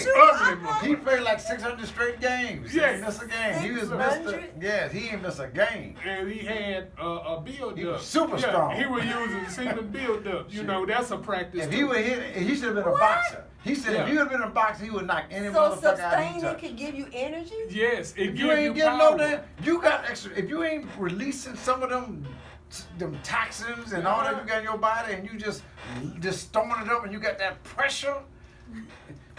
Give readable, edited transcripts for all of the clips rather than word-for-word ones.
ugly. He played like 600 straight games. He didn't miss a game. He was Mr. Yes, he didn't miss a game. And he had a build-up. He was super strong. He was using semen build-up. You know, that's a practice. If he would hit, he should have been a boxer. He said if he would have been a boxer, he would knock any motherfucker out. So sustaining can give you energy? Yes, it if gives you ain't you getting power. no damn, you got extra. If you ain't releasing some of them toxins and all that you got in your body, and you just throwing it up, and you got that pressure,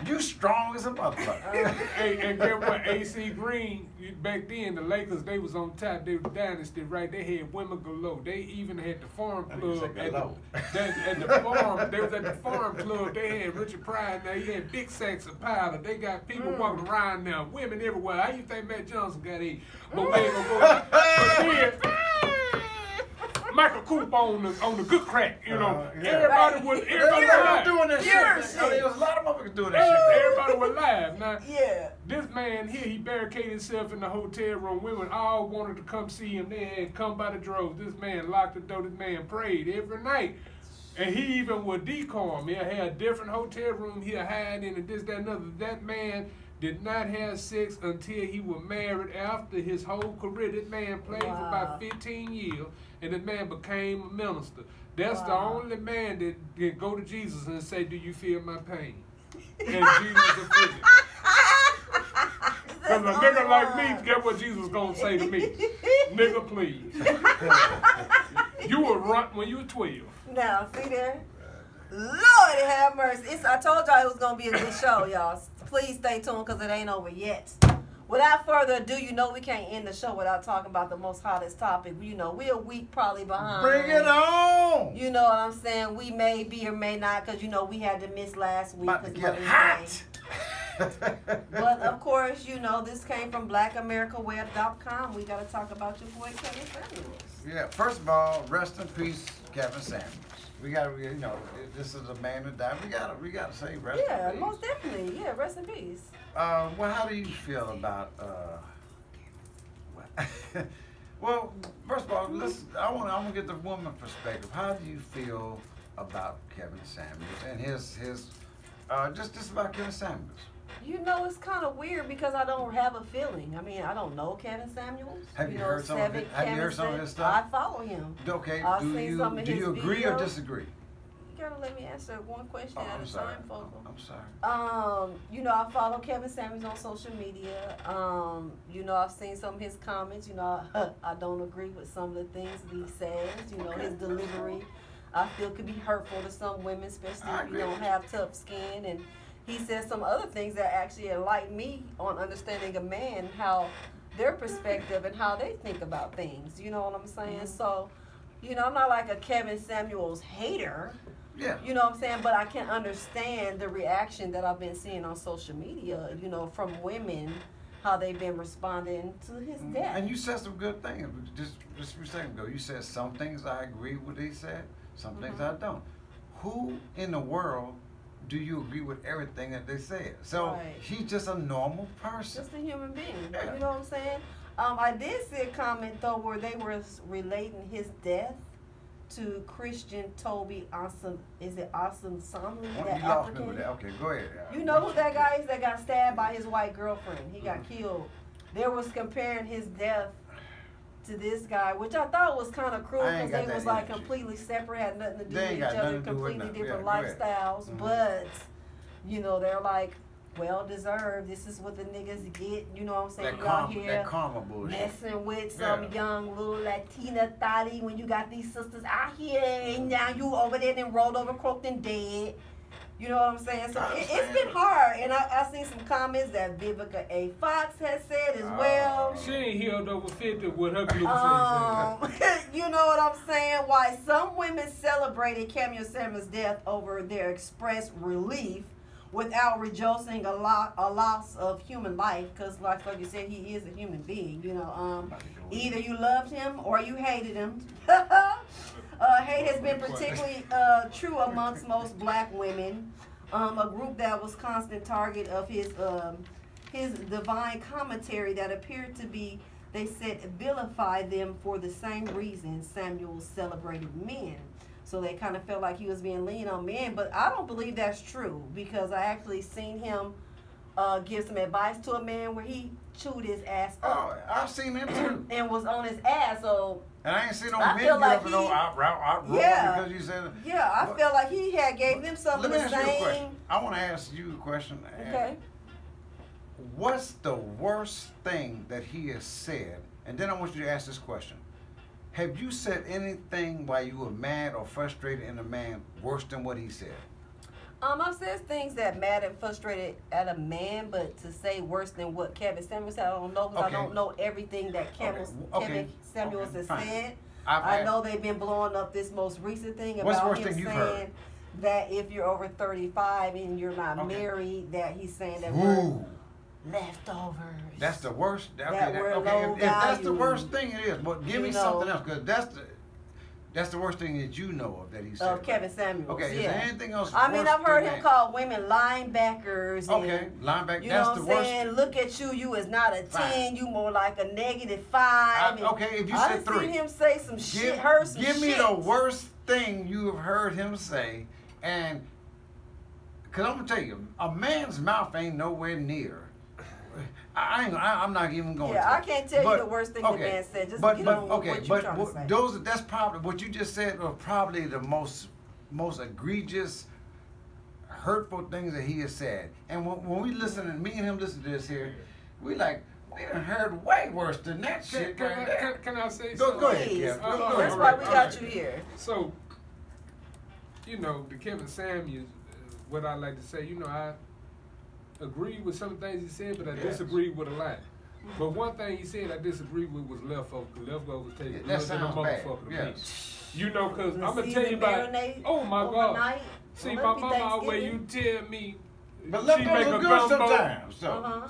you strong as a motherfucker. Hey, and get what? AC Green, back then, the Lakers, they was on top. They were the dynasty, right? They had women galore. They even had the farm club. At the farm, they was at the farm club. They had Richard Pryor. Now he had big sacks of powder. They got people walking around now, women everywhere. How you think Matt Johnson got in? But then, Michael Coop on the good crack, you know. Everybody was doing that shit. There was a lot of motherfuckers doing that shit. Everybody was live. Now, this man here, he barricaded himself in the hotel room. Women all wanted to come see him. They had come by the droves. This man locked the door. This man prayed every night. And he even would decoy him. He'll have a different hotel room he'll hide in and this, that, and other. That man did not have sex until he was married. After his whole career, this man played for about 15 years, and the man became a minister. That's the only man that can go to Jesus and say, "Do you feel my pain?" And Jesus will feel it. Because a nigga like me, get what Jesus gonna say to me? Nigga, please. You were run when you were 12. Now, see there? Lord have mercy. I told y'all it was going to be a good show, y'all. Please stay tuned because it ain't over yet. Without further ado, you know we can't end the show without talking about the most hottest topic. You know, we're a week probably behind. Bring it on! You know what I'm saying? We may be or may not because, you know, we had to miss last week. About to get hot! But, of course, you know, this came from blackamericaweb.com. We got to talk about your boy, Kevin Samuels. Yeah, first of all, rest in peace, Kevin Samuels. We gotta, you know, this is a man that died. We gotta say rest in peace. Yeah, most definitely. Yeah, rest in peace. Well, how do you feel about, well, first of all, listen, I'm gonna get the woman perspective. How do you feel about Kevin Samuels and his just about Kevin Samuels? You know, it's kind of weird because I don't have a feeling. I mean, I don't know Kevin Samuels. Have you heard some of his stuff? I follow him. Okay. I've seen some of do his you agree videos. or disagree? You gotta let me answer one question at a time, Fogle. I'm sorry. You know, I follow Kevin Samuels on social media. You know, I've seen some of his comments. You know, I don't agree with some of the things that he says. You know, his delivery, I feel could be hurtful to some women, especially if you don't have tough skin. And he says some other things that actually enlighten me on understanding a man, how their perspective and how they think about things. You know what I'm saying? Mm-hmm. So, you know, I'm not like a Kevin Samuels hater. Yeah. You know what I'm saying? But I can understand the reaction that I've been seeing on social media, you know, from women, how they've been responding to his death. And you said some good things. Just a second ago, you said some things I agree with what he said, some things I don't. Who in the world do you agree with everything that they said? So he's just a normal person. Just a human being. Yeah. You know what I'm saying? I did see a comment though where they were relating his death to Christian Toby Awesome. Is it Awesome Somley? That African? Okay, go ahead. You know who that guy is that got stabbed by his white girlfriend? He got killed. They was comparing his death to this guy, which I thought was kind of cruel because they was like completely separate, had nothing to do with each other, completely different lifestyles. Mm-hmm. But, you know, they're like, well deserved. This is what the niggas get. You know what I'm saying? You out here messing with some young little Latina thotty when you got these sisters out here and now you over there and rolled over, croaked and dead. You know what I'm saying? So it's been hard. And I seen some comments that Vivica A. Fox has said as well. She ain't healed over 50 with her glue You know what I'm saying? Why some women celebrated Kevin Samuels' death over their expressed relief without rejoicing a loss of human life, because like you said, he is a human being. You know, either you loved him or you hated him. Hate has been particularly true amongst most black women, a group that was constant target of his divine commentary that appeared to be, they said, vilify them for the same reason Samuel celebrated men. So they kind of felt like he was being lean on men, but I don't believe that's true because I actually seen him give some advice to a man where he chewed his ass up. Oh, I've seen him too. And was on his ass, so. And I ain't seen no I men feel get like up and go out because you said. Yeah, I feel like he had gave them some of the Let me ask you a question. same. I want to ask you a question. Okay. What's the worst thing that he has said? And then I want you to ask this question. Have you said anything while you were mad or frustrated in a man worse than what he said? I've said things that mad and frustrated at a man, but to say worse than what Kevin Samuels said, I don't know because I don't know everything that Kevin Samuels has said. I know they've been blowing up this most recent thing about him saying that if you're over 35 and you're not married, that he's saying that we're leftovers. That's the worst. If that's the worst thing, it is. But give me something else, because that's the worst thing that you know of that he said. Of Kevin Samuels. Okay, is there anything else? I mean, I've heard him call women linebackers. Okay, linebacker. You know what I'm saying? Look at you. You is not a 10. You more like a -5. Okay, if you said 3. I've seen him say some shit. Heard some shit. Give me the worst thing you have heard him say, and because I'm gonna tell you, a man's mouth ain't nowhere near. I'm not even going. Yeah, I can't tell you the worst thing the man said. Just get on with what you're trying to say. That's probably what you just said. Are probably the most egregious, hurtful things that he has said. And when we listen, and me and him listen to this here, we done heard way worse than that shit. Can I say something? Go ahead, Kev. That's why we got you here. So, the Kevin Samuels, what I like to say, I agree with some things he said, but I disagree with a lot. But one thing he said I disagree with was leftovers. Leftovers take it. That sounds bad. Because I'm going to tell you about, oh my God. See, my mama always tell me, but leftovers are good sometimes.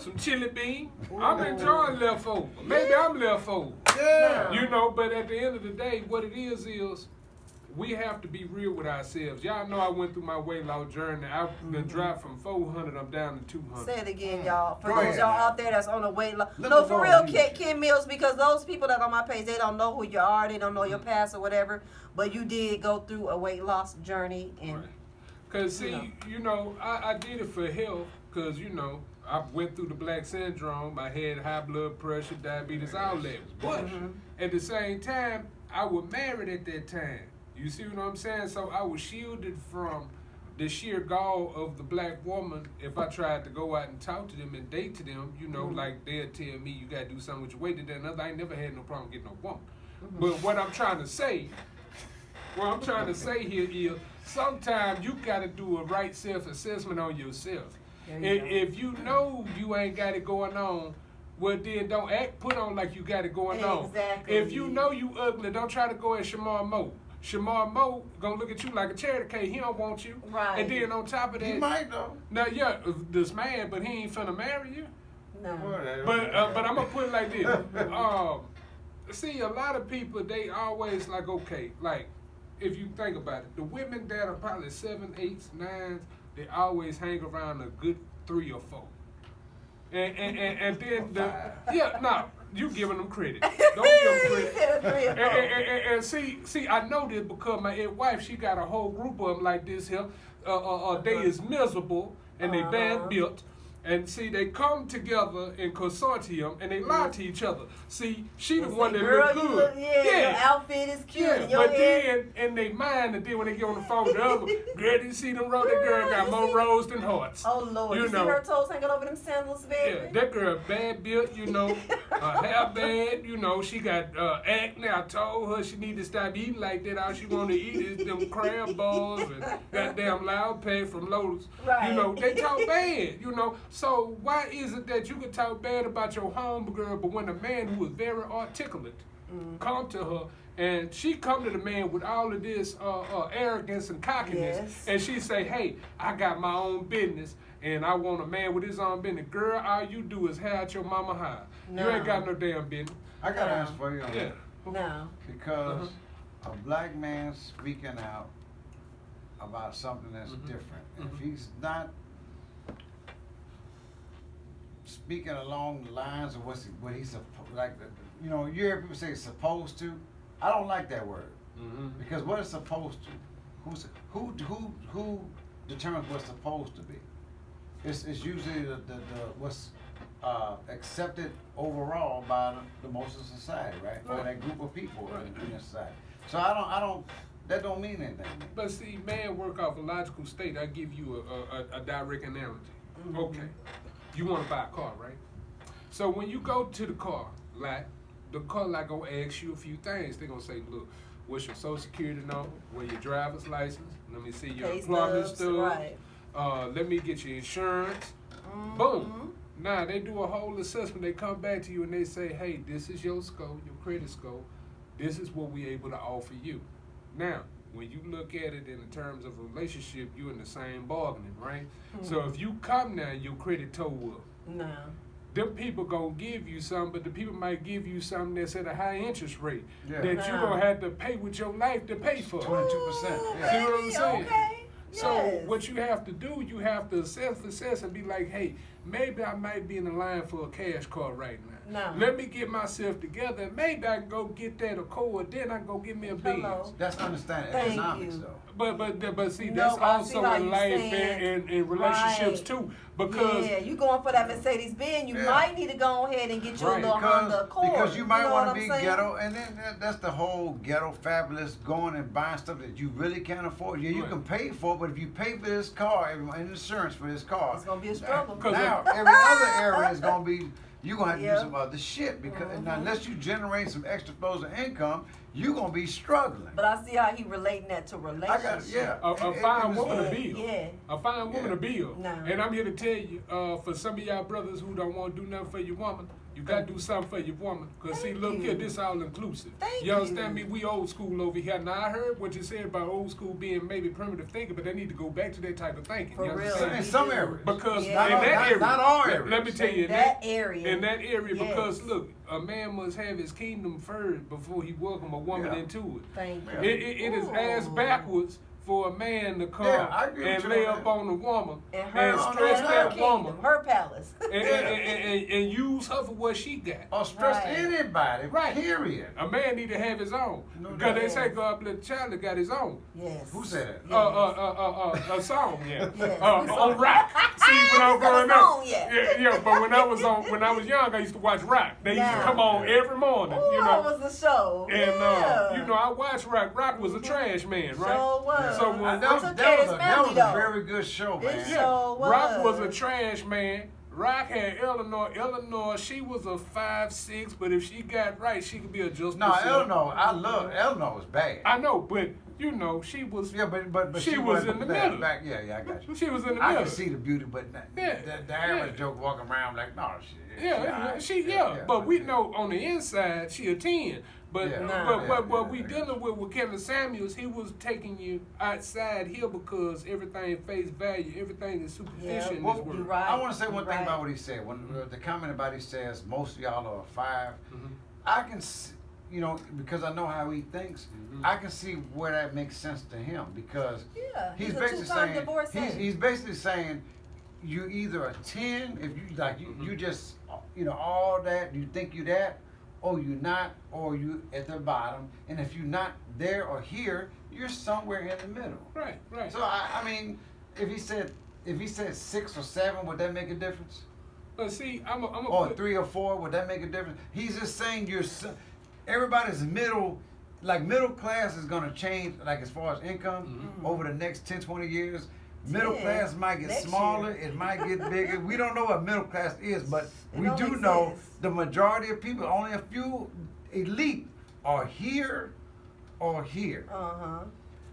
Some chili bean. I'm enjoying leftovers. Maybe I'm leftover. Yeah. But at the end of the day, what it is we have to be real with ourselves. Y'all know I went through my weight loss journey. I've been dropped from 400, I'm down to 200. Say it again, y'all. For those y'all out there that's on the weight loss. No, for real, Ken Mills, because those people that on my page, they don't know who you are, they don't know your past or whatever, but you did go through a weight loss journey. And because, see, I did it for health because, I went through the black syndrome. I had high blood pressure, diabetes, all that. But at the same time, I was married at that time. You see what I'm saying? So I was shielded from the sheer gall of the black woman if I tried to go out and talk to them and date to them, like they'll tell me you gotta do something with your weight. I ain't never had no problem getting no woman. But what I'm trying to say here is sometimes you gotta do a right self-assessment on yourself. If you know you ain't got it going on, well then don't put on like you got it going on. If you know you ugly, don't try to go at Shamar Moe. Shamar Moe gonna look at you like a charity cake. He don't want you. Right. And then on top of that, he might though. Now, this man, but he ain't finna marry you. No. But I'm gonna put it like this. See, a lot of people, they always like, okay, like if you think about it, the women that are probably 7, 8, 9, they always hang around a good 3 or 4. And then you giving them credit. Don't give them credit. And see, I know this because my ex-wife, she got a whole group of them like this here. They is miserable and they bad built. And see, they come together in consortium and they lie to each other. See, she the one that look good. Your outfit is cute. But then in their mind, and then when they get on the phone with the other, girl, you see them roll, that girl got more rolls than hearts. Oh Lord, you see her toes hanging over them sandals, baby? Yeah, that girl bad built, hair bad, she got acne. I told her she need to stop eating like that. All she want to eat is them crab balls and goddamn loud pay from Lotus. Right. They talk bad, So why is it that you can talk bad about your homegirl, but when a man who is very articulate come to her and she come to the man with all of this arrogance and cockiness, and she say, hey, I got my own business and I want a man with his own business. Girl, all you do is hair out your mama high. No. You ain't got no damn business. I got to answer for you on that. No. Because a black man speaking out about something that's different, if he's not speaking along the lines of what he's like, you hear people say supposed to. I don't like that word because what is supposed to? Who determines what's supposed to be? it's usually the what's accepted overall by the most of society, right? Or that group of people in society. So I don't. That don't mean anything. But see, man work off a logical state. I give you a direct analogy. Mm-hmm. Okay, you want to buy a car, right? So when you go to the car lot gonna ask you a few things. They're gonna say, look, what's your social security number? Where your driver's license? Let me see your employment stub. Right. Let me get your insurance. Mm-hmm. Boom. Now they do a whole assessment. They come back to you and they say, hey, this is your score, your credit score. This is what we're able to offer you. Now, when you look at it in terms of a relationship, you're in the same bargaining, right? Mm-hmm. So if you come now, your credit toe up. No. Them people gonna give you something, but the people might give you something that's at a high interest rate that you gonna have to pay with your life to pay for. 22%. Yeah. See what I'm saying? Okay. So yes. what you have to do, you have to self-assess and be like, hey, maybe I might be in the line for a cash car right now. No. Let me get myself together. Maybe I can go get that Accord. Then I can go get me a Benz. That's understanding Thank economics, you. though. But see, No, that's I also see how in you life saying. and relationships Right. too. Because yeah, you going for that Mercedes Benz, you might need to go ahead and get your little Honda Accord. Because you might want to be saying? ghetto, and then that's the whole ghetto fabulous going and buying stuff that you really can't afford. Yeah, you can pay for it, but if you pay for this car and insurance for this car, it's gonna be a struggle. Now every other area is gonna be. You're gonna have to do some other shit because unless you generate some extra flows of income, you're gonna be struggling. But I see how he relating that to relationships. A fine woman a bill. Yeah. A fine woman a bill. No. And I'm here to tell you, for some of y'all brothers who don't want to do nothing for your woman, you got to do something for your woman. Because see, look here, this all inclusive. You understand me? We old school over here. Now, I heard what you said about old school being maybe primitive thinking, but they need to go back to that type of thinking. For you real. understand? In some areas. Because in not that area. Not all areas. Let me tell you, in that area, because look, a man must have his kingdom first before he welcome a woman into it. Thank you. It is ass backwards for a man to come and lay up on a woman and stress that woman, her palace, and use her for what she got. Or stress anybody, period. A man need to have his own. Because they say God bless the child that got his own. Yes. Who said that? A song, Yes. On rock. See, when I was growing up, but when I was young, I used to watch rock. They used to come on every morning. Ooh, you know, that was the show. And you know, I watched rock. Rock was a trash man, right? Sure was. So that was a very good show, man. Rock was a trash man. Rock had Eleanor. Eleanor, she was a 5'6", but if she got right, she could be a just. No, Eleanor, I love Eleanor was bad. I know, but you know, she was. Yeah, but she was in the middle. Yeah, I got you. She was in the middle. I can see the beauty, but the average joke walking around like, no, shit. But we know on the inside she a 10. But what we dealing with Kevin Samuels, he was taking you outside here because everything face value, everything is superficial in this world. Right. I want to say one thing about what he said. When the comment about he says most of y'all are 5, I can see, you know, because I know how he thinks, I can see where that makes sense to him because he's basically saying he's basically saying you either a 10 if you like you just all that you think you that. Or you not, or you at the bottom, and if you're not there or here, you're somewhere in the middle. Right. So I mean, if he said 6 or 7, would that make a difference? But see, I'm or 3 or 4, would that make a difference? He's just saying everybody's middle class is gonna change, like as far as income over the next 10, 20 years. Middle class might get smaller, it might get bigger. We don't know what middle class is, but we do know the majority of people, only a few elite, are here or here.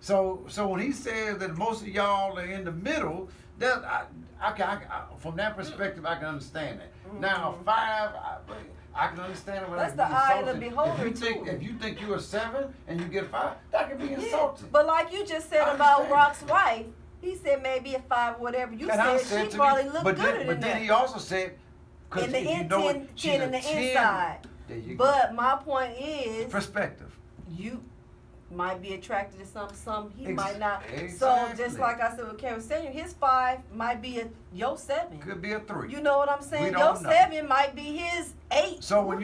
So when he says that most of y'all are in the middle, that I from that perspective I can understand that. Now 5, I can understand it when that's I the eye of the beholder. If you think you're a 7 and you get 5, that can be insulting. But like you just said about Rock's wife. He said maybe a 5 or whatever. You said she probably looked gooder than that. But then he also said, in the 10 in the inside. There you go. But my point is perspective. You might be attracted to some he might not. Exactly. So just like I said with Kevin Samuel, his 5 might be your 7. Could be a 3. You know what I'm saying? Your Your 7 might be his 8. So when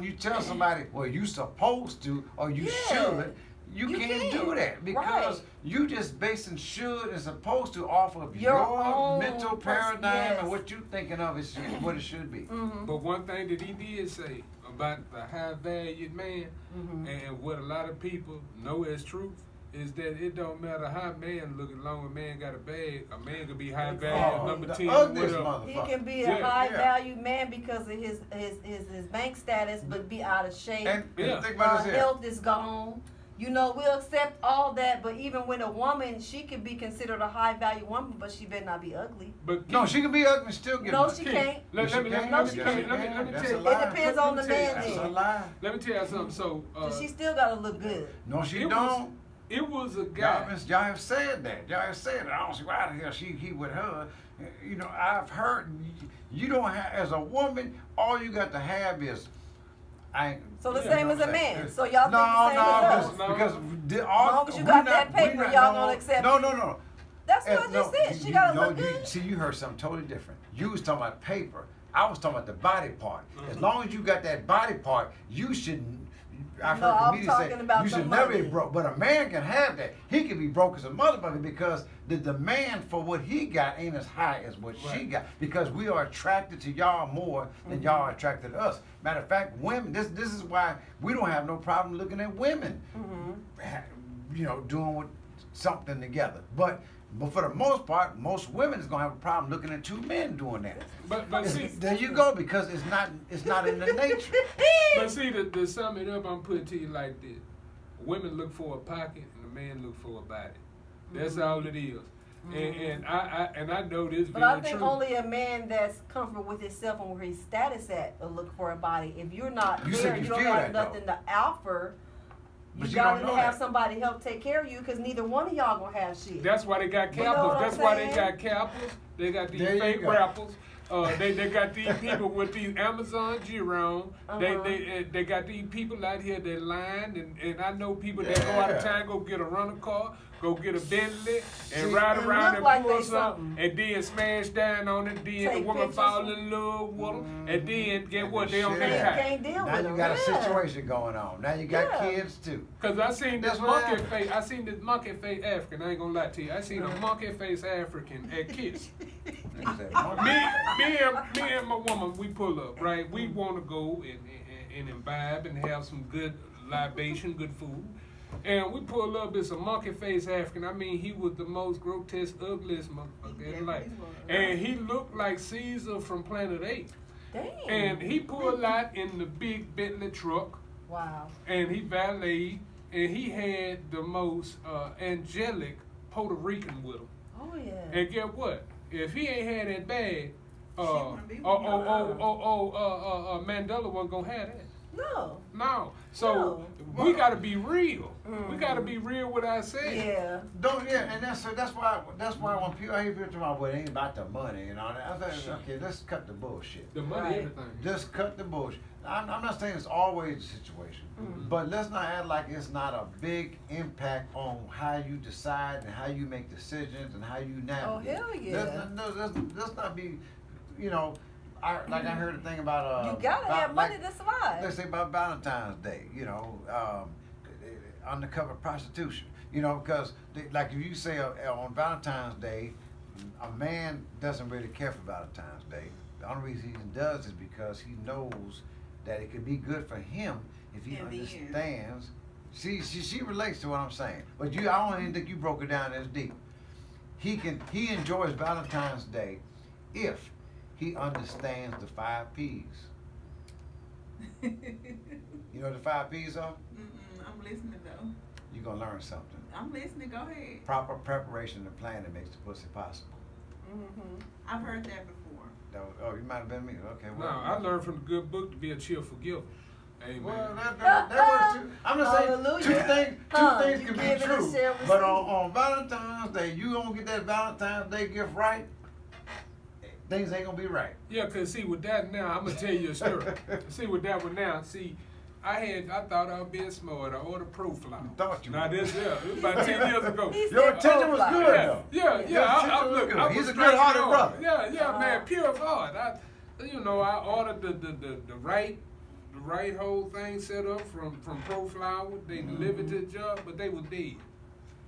you tell somebody, well, you supposed to or you should, You can't do that because you just basing should and supposed to off of your own mental paradigm and what you thinking of is what it should be. But one thing that he did say about the high valued man and what a lot of people know as truth is that it don't matter how man look, as long as a man got a bag, a man could be high value, number 10, whatever. He can be a high value man because of his bank status, but be out of shape. And think about this health is gone. You know, we'll accept all that, but even when a woman, she can be considered a high value woman, but she better not be ugly. But no, she can be ugly and still get No, she can't. Let me tell you. It depends on the man then. That's a lie. Let me tell you something. So she still gotta look good. No, she don't. It was a guy. Y'all have said that. Y'all have said that. I don't see why the hell he with her. You know, I've heard you don't have, as a woman, all you got to have is so the same as a man. So y'all think the same as us? Because as long as you got that paper, y'all gonna accept it. No. That's what I just said. She gotta look good. See, you heard something totally different. You was talking about paper. I was talking about the body part. As long as you got that body part, you shouldn't. I've heard comedians say you should never be broke, but a man can have that. He can be broke as a motherfucker because the demand for what he got ain't as high as what she got. Because we are attracted to y'all more than y'all are attracted to us. Matter of fact, women. This is why we don't have no problem looking at women, you know, doing something together. But for the most part, most women is gonna have a problem looking at two men doing that. But see, there you go, because it's not in the nature. But see, to sum it up, I'm putting to you like this: women look for a pocket, and the man look for a body. That's all it is. And I know this. But I think only a man that's comfortable with himself and where his status at will look for a body. If you're not there, you don't have nothing to offer. You gotta have somebody help take care of you because neither one of y'all gonna have shit. That's why they got cappers. That's why they got cappers. They got these fake rappers. They got these people with these Amazon Giron. They got these people out here that line and I know people that go out of town, go get a rental car, go get a Bentley and ride around and pull something and then smash down on it. Then the woman fall in love with them and then get what they on their time. Now you got a situation going on. Now you got kids too. Cause I seen this monkey face. I seen this monkey face African. I ain't gonna lie to you. I seen a monkey face African at Kiss. Me and my woman, we pull up, right? We want to go and imbibe and have some good libation, good food. And we pull up, it's a monkey face African. I mean, he was the most grotesque, ugliest motherfucker in life. And he looked like Caesar from Planet 8. Damn. And he pulled out in the big Bentley truck. Wow. And he valeted, and he had the most angelic Puerto Rican with him. Oh, yeah. And get what? If he ain't had that bag, Mandela wasn't gonna have that. No. So we gotta be real. We gotta be real with ourselves. Yeah. And that's why when people hear people talking about, well, it ain't about the money and all that, I think, okay, let's cut the bullshit. The money, everything. Just cut the bullshit. I'm not saying it's always the situation, but let's not act like it's not a big impact on how you decide and how you make decisions and how you navigate. Oh, hell yeah. Let's not be, you know, I heard a thing about you gotta have money to survive. Let's say about Valentine's Day, you know, undercover prostitution, you know, because like if you say on Valentine's Day, a man doesn't really care for Valentine's Day. The only reason he does is because he knows that it could be good for him if he understands. She relates to what I'm saying, but I don't even think you broke it down as deep. He enjoys Valentine's Day if he understands the 5 P's. You know what the 5 P's are? I'm listening though. You're gonna learn something. I'm listening. Go ahead. Proper preparation and planning makes the pussy possible. I've heard that before. You might have been me. Okay. Well, no, I learned from the good book to be a cheerful giver. Amen. Well, that was too. I'm just saying two things can be true. But on Valentine's Day, you don't get that Valentine's Day gift right, things ain't gonna be right. Yeah, cause see with that now, I'm gonna tell you a story. See with that one now, I thought I was being smart. I ordered Profile. You thought you now this it was about 10 years ago. Your attention was good though. Yeah. He's a good-hearted brother. Yeah, man, pure of heart. I ordered the right the right whole thing set up from Pro Flower. They delivered to the job, but they were dead.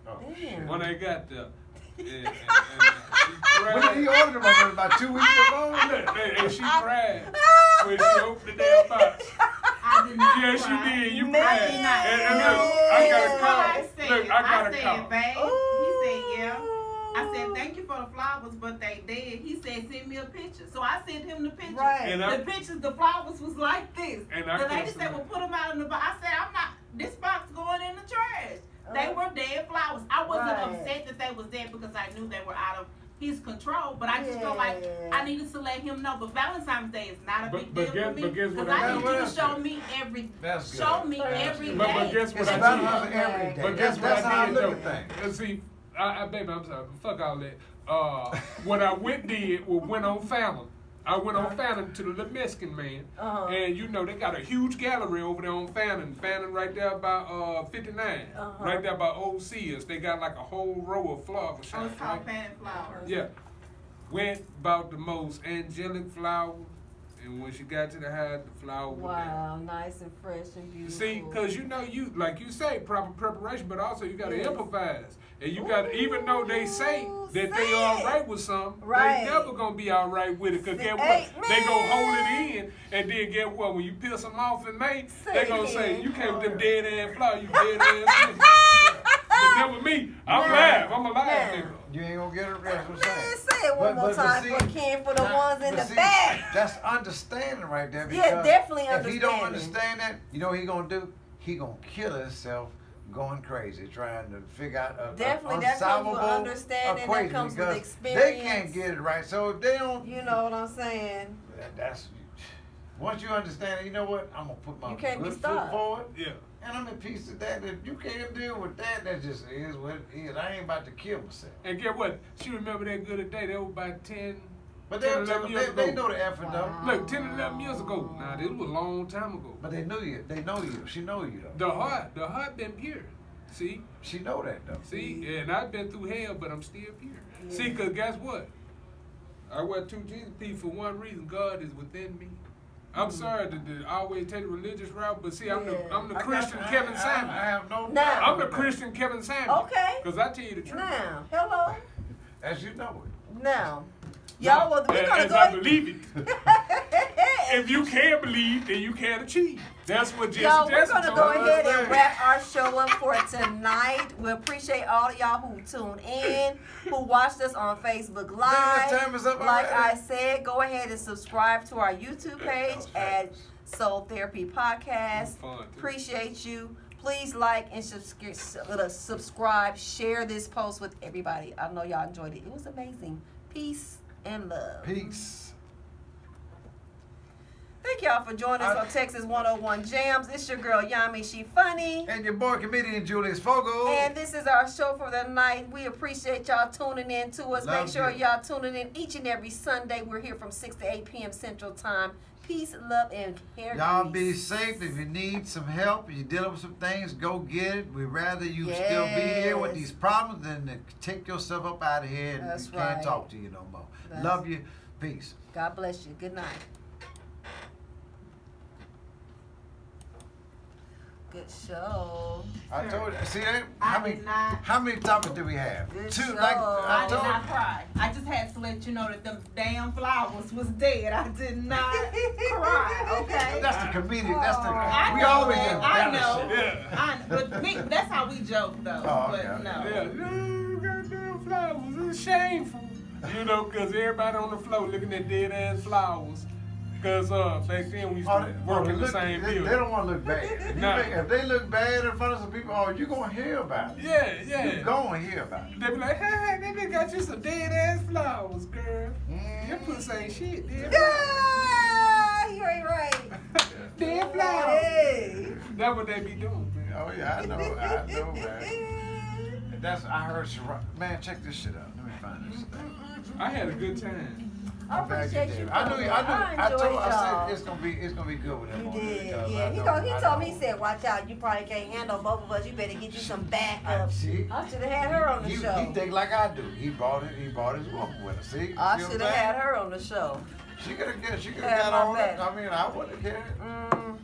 Oh, Damn. When they got there. And When he ordered them about 2 weeks ago. and she cried when she opened the damn box. I did not Yes, cry. you did. You Man. cried. And look, I This got is a what call. I said. Look, I got a said, call. babe. He said, yeah. I said, thank you for the flowers, but they dead. He said, send me a picture. So I sent him the picture. Right. And The pictures, the flowers was like this. And I The lady cussed said, him well, out. put them out in the box. I said, I'm not, this box going in the trash. They were dead flowers. I wasn't Right. upset that they was dead because I knew they were out of his control, but I just felt like Yeah. I needed to let him know. But Valentine's Day is not a But- big but deal guess- for me but guess what because I I need got? you to That's show good. me every, That's good. show me That's every good. But day. guess what It's I about did? us every day. But guess That's what how I I did look though? at things. And see, baby, I'm sorry. Fuck all that. What I went on Fallon. I went on Fallon to the little Mexican man. Uh-huh. And you know, they got a huge gallery over there on Fallon. Fallon right there by 59. Uh-huh. Right there by Old Sears. They got like a whole row of flower Oh, shops. it's called Right? Fan Flowers. Yeah. Went about the most angelic flower. And when she got to the house, the flower was there. Wow, nice and fresh and beautiful. See, because you know, you like you say, proper preparation, but also you got to Yes. improvise. And you got to, even though they say Ooh, that say they all it. right with something, Right. they never going to be all right with it. Because get what? Hey, They going to hold man. it in, and then get what? When you piss them off in May, Say they going to it say, again. you can't with them dead ass flower, you dead ass nigga. But never me. I'm Man. live. I'm a live Man. nigga. You ain't gonna get it. That's what I'm Man, saying. say it one more time see, for Ken, for the now- ones in but the see, back. That's understanding right there. Yeah, Because definitely if he don't understanding. understand that, you know what he gonna do? He gonna kill himself going crazy trying to figure out a Definitely, that comes with unsolvable understanding, that equation comes with because experience. they can't get it right. So if they don't, You know what I'm saying? that's once you understand it, you know what? I'm gonna put my You can't be good foot stopped. forward. Yeah. And I'm at peace with that. If you can't deal with that, that just is what it is. I ain't about to kill myself. And get what? She remember that good a day. That was about 10. But 10, they, 11 years they ago. know the effort Wow. though. Look, 10, 11 years ago. Nah, this was a long time ago. But they knew you. They know you. She know you though. The heart been pure. See? She know that though. See? And I've been through hell, but I'm still pure. Yeah. See, because guess what? I wear 2 Jesus P for one reason. God is within me. I'm sorry to always take the religious route, but see, I'm the I Christian got- Kevin I Simon. have no Now- problem I'm the with that. Christian Kevin Simon. Okay. Because I tell you the truth. Now, hello. As you know it. Now, y'all, well, we're gonna As go I ahead. believe it. If you can't believe, then you can't achieve. That's what Jesse Y'all, we're Jackson gonna told go us. ahead and wrap our show up for tonight. We appreciate all of y'all who tuned in, who watched us on Facebook Live. time is up Like already. I said, go ahead and subscribe to our YouTube page at Soul Therapy Podcast. Fun, too. Appreciate you. Please like and subscribe. Share this post with everybody. I know y'all enjoyed it. It was amazing. Peace and love. Peace. Thank y'all for joining us on Texas 101 Jams. It's your girl Yami. She funny. And your boy comedian Julius Fogle. And this is our show for the night. We appreciate y'all tuning in to us. Love Make sure you. y'all tuning in each and every Sunday. We're here from 6 to 8 p.m. Central Time. Peace, love, and care. Y'all be safe. If you need some help, you're dealing with some things, go get it. We'd rather you still be here with Yes. these problems than to take yourself up out of here and That's we can't right. talk to you no more. That's- Love you. Peace. God bless you. Good night. Good show. I told you. See that? I did not. How many topics do we have? Good 2. show. Like I I did told not cry. I just had to let you know that them damn flowers was dead. I did not cry, okay? That's the comedian. That's the. I We know always that. I embellish know. it. Yeah. But me, that's how we joke though. Oh, but okay. no. Yeah, no goddamn flowers. It's shameful. You know, because everybody on the floor looking at dead ass flowers. Because back then we used to work in the same they building. don't want to look bad. If, you Nah. if they look bad in front of some people, oh, you're going to hear about it. Yeah, You're yeah. going to hear about it. They be like, hey, that nigga got you some dead ass flowers, girl. Mm. Your pussy ain't shit, dead Yeah, you ain't right. flowers. Dead flowers. Hey. That's what they be doing, man. Oh, yeah, I know, man. And that's, I heard, man, check this shit out. Let me find this thing. I had a good time. I appreciate you. I knew. I enjoyed told. y'all. I said it's gonna be good with him. You on there did, because yeah. I He know- told me, he said, watch out, you probably can't handle both of us. You better get you some backup. See? I should have had her on the He show. think like I do. He brought his woman with him. See? I See what should I'm have saying? had her on the show. She could have Had got my on it. back. I mean, I wouldn't have cared.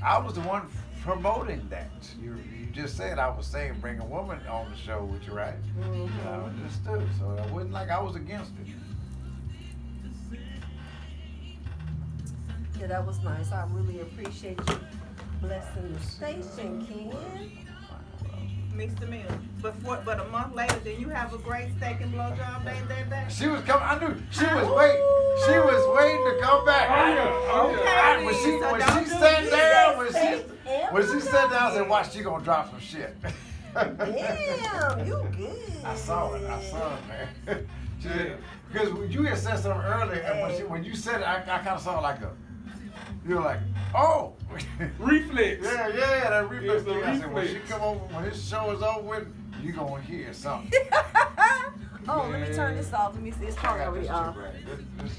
I was the one promoting that. You just said I was saying bring a woman on the show with you, right? Mm-hmm. I understood, so it wasn't like I was against it. Yeah, that was nice. I really appreciate you blessing the station, Ken. Mixed the meal. But a month later, then you have a great steak and blowjob day that day. She was coming. I knew she was waiting. She was waiting to come back. Okay, When she sat down, when she sat down, I said, "Watch, she gonna drop some shit." Damn, you good. I saw it, man. Because you had said something earlier, and when you said it, I kind of saw it like you were like, oh. Reflex. Yeah, that reflex It's a thing. I said, when reflex. she come over, when this show is over with, you gonna hear something. Oh, let me turn this off. Let me see. It's probably I got already this off. shit right. This is